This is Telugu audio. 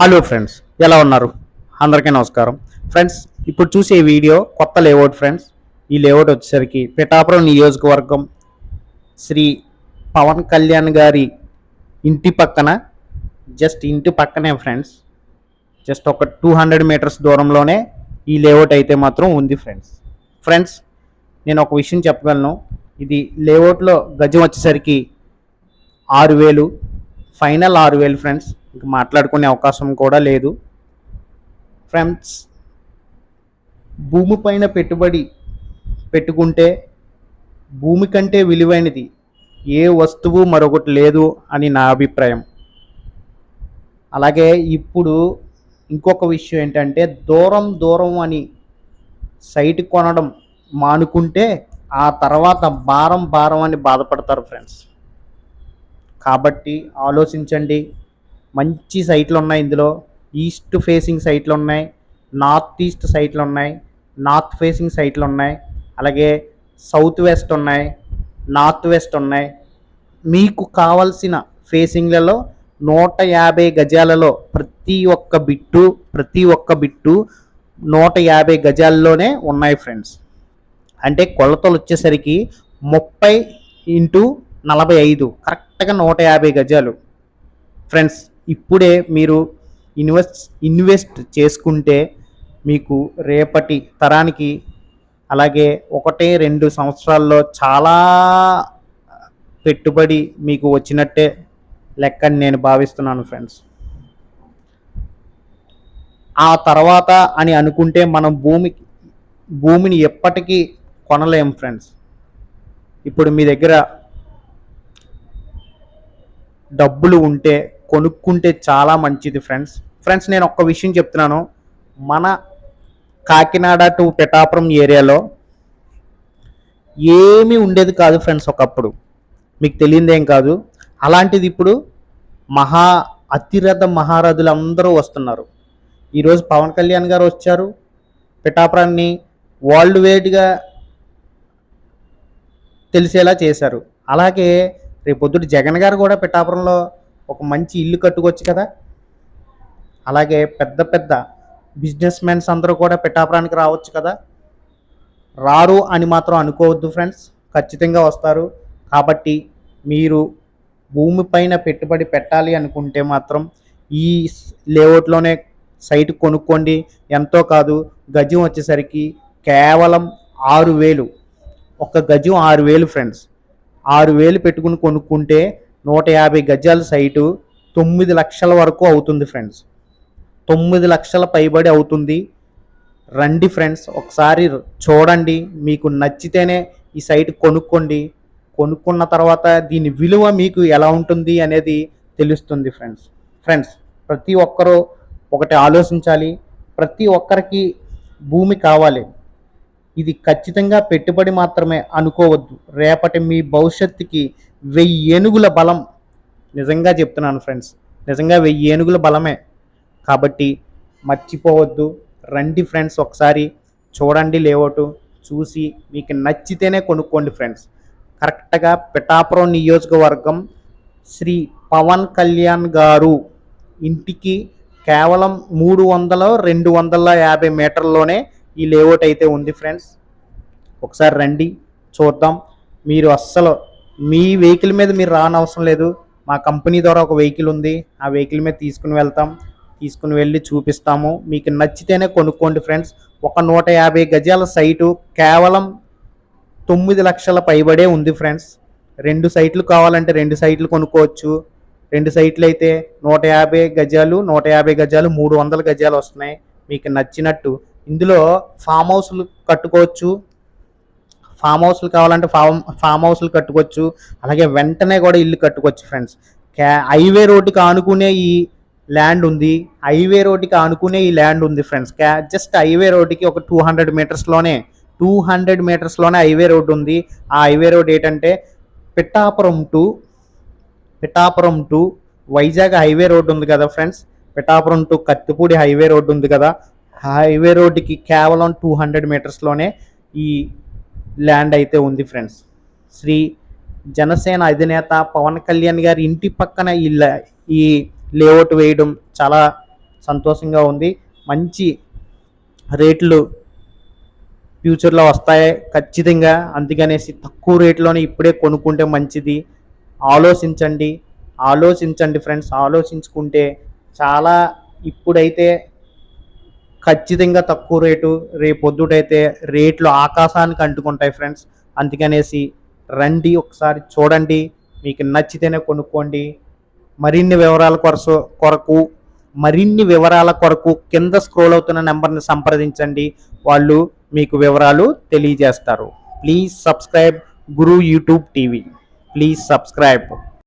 హలో ఫ్రెండ్స్, ఎలా ఉన్నారు? అందరికీ నమస్కారం. ఫ్రెండ్స్, ఇప్పుడు చూసే వీడియో కొత్త లేఅవుట్ ఫ్రెండ్స్. ఈ లేఅవుట్ వచ్చేసరికి పిఠాపురం నియోజకవర్గం శ్రీ పవన్ కళ్యాణ్ గారి ఇంటి పక్కన, జస్ట్ ఇంటి పక్కనే ఫ్రెండ్స్. జస్ట్ ఒక 200 మీటర్స్ దూరంలోనే ఈ లేఅవుట్ అయితే మాత్రం ఉంది ఫ్రెండ్స్. ఫ్రెండ్స్, నేను ఒక విషయం చెప్పగలను. ఇది లేఅవుట్లో గజం వచ్చేసరికి 6,000, ఫైనల్ 6,000 ఫ్రెండ్స్. ఇంక మాట్లాడుకునే అవకాశం కూడా లేదు ఫ్రెండ్స్. భూమి పైన పెట్టుబడి పెట్టుకుంటే భూమి కంటే విలువైనది ఏ వస్తువు మరొకటి లేదు అని నా అభిప్రాయం. అలాగే ఇప్పుడు ఇంకొక విషయం ఏంటంటే, దూరం దూరం అని సైట్ కొనడం మానుకుంటే ఆ తర్వాత భారం భారం అని బాధపడతారు ఫ్రెండ్స్. కాబట్టి ఆలోచించండి. మంచి సైట్లు ఉన్నాయి ఇందులో. ఈస్ట్ ఫేసింగ్ సైట్లు ఉన్నాయి, నార్త్ ఈస్ట్ సైట్లు ఉన్నాయి, నార్త్ ఫేసింగ్ సైట్లు ఉన్నాయి, అలాగే సౌత్ వెస్ట్ ఉన్నాయి, నార్త్ వెస్ట్ ఉన్నాయి. మీకు కావలసిన ఫేసింగ్లలో 150 గజాలలో ప్రతి ఒక్క బిట్టు 150 గజాల్లోనే ఉన్నాయి ఫ్రెండ్స్. అంటే కొలతలు వచ్చేసరికి 30x45, కరెక్ట్గా 150 గజాలు ఫ్రెండ్స్. ఇప్పుడే మీరు ఇన్వెస్ట్ చేసుకుంటే మీకు రేపటి తరానికి, అలాగే 1-2 సంవత్సరాల్లో చాలా పెట్టుబడి మీకు వచ్చినట్టే లెక్కని నేను భావిస్తున్నాను ఫ్రెండ్స్. ఆ తర్వాత అని అనుకుంటే మనం భూమిని ఎప్పటికీ కొనలేం ఫ్రెండ్స్. ఇప్పుడు మీ దగ్గర డబ్బులు ఉంటే కొనుక్కుంటే చాలా మంచిది ఫ్రెండ్స్. ఫ్రెండ్స్, నేను ఒక్క విషయం చెప్తున్నాను. మన కాకినాడ టు పిఠాపురం ఏరియాలో ఏమీ ఉండేది కాదు ఫ్రెండ్స్ ఒకప్పుడు. మీకు తెలియదేం కాదు. అలాంటిది ఇప్పుడు అతిరథ మహారథులు అందరూ వస్తున్నారు. ఈరోజు పవన్ కళ్యాణ్ గారు వచ్చారు, పిఠాపురాన్ని వరల్డ్ వైడ్గా తెలిసేలా చేశారు. అలాగే రేపొద్దుటి జగన్ గారు కూడా పిఠాపురంలో ఒక మంచి ఇల్లు కట్టుకోవచ్చు కదా. అలాగే పెద్ద పెద్ద బిజినెస్ మెన్స్ అందరూ కూడా పిఠాపురానికి రావచ్చు కదా. రారు అని మాత్రం అనుకోవద్దు ఫ్రెండ్స్, ఖచ్చితంగా వస్తారు. కాబట్టి మీరు భూమిపైన పెట్టుబడి పెట్టాలి అనుకుంటే మాత్రం ఈ లేఅవుట్లోనే సైట్ కొనుక్కోండి. ఎంతో కాదు, గజం వచ్చేసరికి కేవలం 6,000. ఒక గజం 6,000 ఫ్రెండ్స్. 6,000 పెట్టుకుని కొనుక్కుంటే 150 గజాల సైటు 9 లక్షల వరకు అవుతుంది ఫ్రెండ్స్. 9 లక్షల పైబడి అవుతుంది. రండి ఫ్రెండ్స్, ఒకసారి చూడండి. మీకు నచ్చితేనే ఈ సైట్ కొనుక్కోండి. కొనుక్కున్న తర్వాత దీని విలువ మీకు ఎలా ఉంటుంది అనేది తెలుస్తుంది ఫ్రెండ్స్. ఫ్రెండ్స్, ప్రతి ఒక్కరూ ఒకటి ఆలోచించాలి. ప్రతి ఒక్కరికి భూమి కావాలి. ఇది ఖచ్చితంగా పెట్టుబడి మాత్రమే అనుకోవద్దు. రేపటి మీ భవిష్యత్తుకి 1000 ఏనుగుల బలం. నిజంగా చెప్తున్నాను ఫ్రెండ్స్, నిజంగా 1000 ఏనుగుల బలమే. కాబట్టి మర్చిపోవద్దు. రండి ఫ్రెండ్స్, ఒకసారి చూడండి లేఅవుట్. చూసి మీకు నచ్చితేనే కొనుక్కోండి ఫ్రెండ్స్. కరెక్ట్గా పిఠాపురం నియోజకవర్గం శ్రీ పవన్ కళ్యాణ్ గారు ఇంటికి కేవలం 300-250 మీటర్లోనే ఈ లేఅవుట్ అయితే ఉంది ఫ్రెండ్స్. ఒకసారి రండి, చూద్దాం. మీరు అస్సలు మీ వెహికల్ మీద మీరు రానవసరం లేదు. మా కంపెనీ ద్వారా ఒక వెహికల్ ఉంది, ఆ వెహికల్ మీద తీసుకుని వెళ్ళి చూపిస్తాము. మీకు నచ్చితేనే కొనుక్కోండి ఫ్రెండ్స్. ఒక 150 గజాల సైటు కేవలం 9 లక్షల పైబడే ఉంది ఫ్రెండ్స్. 2 సైట్లు కావాలంటే 2 సైట్లు కొనుక్కోవచ్చు. 2 సైట్లు అయితే 150 గజాలు 150 గజాలు 300 గజాలు వస్తున్నాయి. మీకు నచ్చినట్టు ఇందులో ఫామ్ హౌస్లు కట్టుకోవచ్చు. ఫామ్ హౌస్లు కావాలంటే ఫామ్ హౌస్లు కట్టుకోవచ్చు. అలాగే వెంటనే కూడా ఇల్లు కట్టుకోవచ్చు ఫ్రెండ్స్. హైవే రోడ్డుకి ఆనుకునే ఈ ల్యాండ్ ఉంది. ఫ్రెండ్స్. జస్ట్ హైవే రోడ్డుకి ఒక 200 మీటర్స్లోనే హైవే రోడ్డు ఉంది. ఆ హైవే రోడ్ ఏంటంటే Pithapuram to Vizag highway road ఉంది కదా friends. Pithapuram to Kathipudi highway road ఉంది కదా. హైవే రోడ్డుకి కేవలం 200 మీటర్స్లోనే ఈ ల్యాండ్ అయితే ఉంది ఫ్రెండ్స్. శ్రీ జనసేన అధినేత పవన్ కళ్యాణ్ గారి ఇంటి పక్కన ఈ లేఅవుట్ వేయడం చాలా సంతోషంగా ఉంది. మంచి రేట్లు ఫ్యూచర్లో వస్తాయి ఖచ్చితంగా. అందుకనేసి తక్కువ రేట్లోనే ఇప్పుడే కొనుక్కుంటే మంచిది. ఆలోచించండి, ఆలోచించండి ఫ్రెండ్స్. ఆలోచించుకుంటే చాలా ఇప్పుడైతే ఖచ్చితంగా తక్కువ రేటు, రేపొద్దుటైతే రేట్లు ఆకాశానికి అంటుకుంటాయి ఫ్రెండ్స్. అందుకనేసి రండి, ఒకసారి చూడండి, మీకు నచ్చితేనే కొనుక్కోండి. మరిన్ని వివరాల కొరకు మరిన్ని వివరాల కొరకు కింద స్క్రోల్ అవుతున్న నెంబర్ని సంప్రదించండి. వాళ్ళు మీకు వివరాలు తెలియజేస్తారు. Please subscribe Guru YouTube TV. Please subscribe.